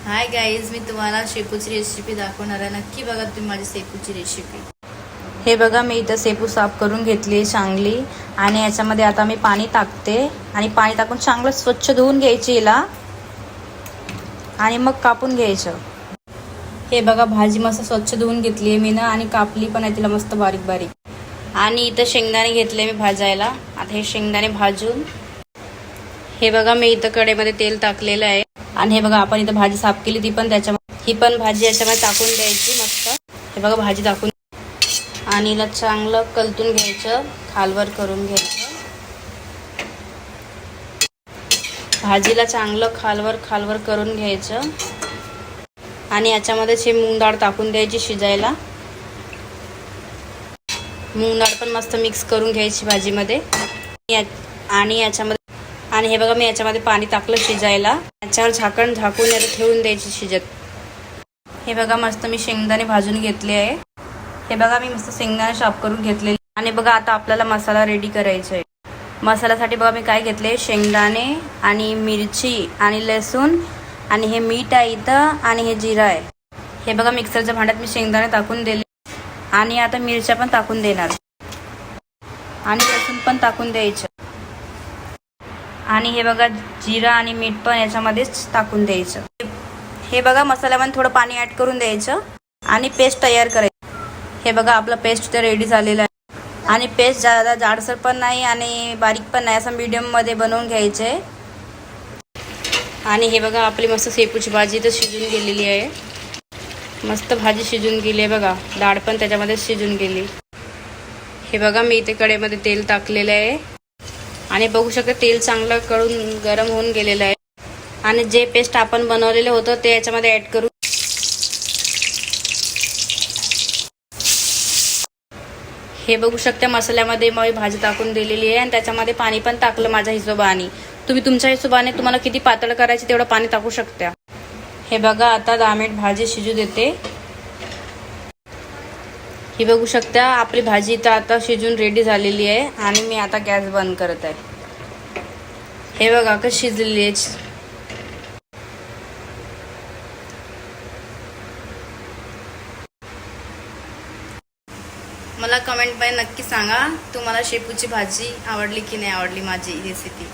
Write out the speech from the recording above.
Hi guys, मी तुम्हाला शेपूची recipe दाखवणार आहे. नक्की बघा तुम्ही माझी शेपूची रेसिपी. हे बघा, मी इथं शेपू साफ करून घेतली चांगली आणि याच्यामध्ये आता मी पाणी टाकते आणि पाणी टाकून चांगलं स्वच्छ धुवून घ्यायची हिला आणि मग कापून घ्यायचं. हे बघा, भाजी मस्त स्वच्छ धुवून घेतली आहे मी ना आणि कापली पण आहे तिला मस्त बारीक बारीक. आणि इथं शेंगदाणे घेतले मी भाजायला. आता हे शेंगदाणे भाजून हे बघा मी इथं कढईमध्ये तेल टाकलेलं आहे आणि हे बघा आपण इथं भाजी साफ केली ती पण त्याच्यामध्ये ही पण भाजी याच्यामध्ये टाकून द्यायची मस्त. हे बघा भाजी टाकून आणि हिला चांगलं कलतून घ्यायचं, खालवर करून घ्यायचं. भाजीला चांगलं खालवर करून घ्यायचं आणि याच्यामध्येच हे मूग डाळ टाकून द्यायची शिजायला. मूग डाळ पण मस्त मिक्स करून घ्यायची भाजीमध्ये आणि याच्यामध्ये आणि हे बघा मी याच्यामध्ये पाणी टाकलं शिजायला. याच्यावर झाकून याला ठेवून द्यायची शिजत. हे बघा मस्त मी शेंगदाणे भाजून घेतले आहे. हे बघा मी मस्त शेंगदाणे साफ करून घेतलेले आणि बघा आता आपल्याला मसाला रेडी करायचा आहे. मसाल्यासाठी बघा मी काय घेतले, शेंगदाणे आणि मिरची आणि लसूण आणि हे मीठ आहे इथं आणि हे जिरा आहे. हे बघा मिक्सरच्या भांड्यात मी शेंगदाणे टाकून दिले आणि आता मिरच्या पण टाकून देणार आणि लसूण पण टाकून द्यायचं आणि हे बघा जिरा आणि मीठ पण याच्यामध्येच टाकून द्यायचं. हे बघा मसाल्यामध्ये थोडं पाणी ॲड करून द्यायचं आणि पेस्ट तयार करायची. हे बघा आपलं पेस्ट तर रेडी झालेलं आहे आणि पेस्ट ज्यादा जाडसर पण नाही आणि बारीक पण नाही, असं मीडियममध्ये बनवून घ्यायचं आहे. आणि हे बघा आपली मस्त शेपूची भाजी तर शिजून गेलेली आहे. मस्त भाजी शिजून गेली आहे बघा, डाळ पण त्याच्यामध्ये शिजून गेली. हे बघा मी इथे कढईमध्ये तेल टाकलेलं आहे आणि बघू शकता तेल चांगलं करून गरम होऊन गेलेलं आहे आणि जे पेस्ट आपण बनवलेलं होतं ते याच्यामध्ये ॲड करू. हे बघू शकता मसाल्यामध्ये मी भाजी टाकून दिलेली आहे आणि त्याच्यामध्ये पाणी पण टाकलं माझ्या हिशोबाने. तुम्ही तुमच्या हिशोबाने तुम्हाला किती पातळ करायचे तेवढं पाणी टाकू शकता. हे बघा आता 10 मिनिट भाजी शिजू देते. ही बघू शकता आपली भाजी तर आता शिजून रेडी झालेली आहे आणि मी आता गॅस बंद करत आहे. हे बघा कशी शिजलेली आहे. मला कमेंटमध्ये नक्की सांगा तुम्हाला शेपूची भाजी आवडली की नाही आवडली माझी रेसिपी.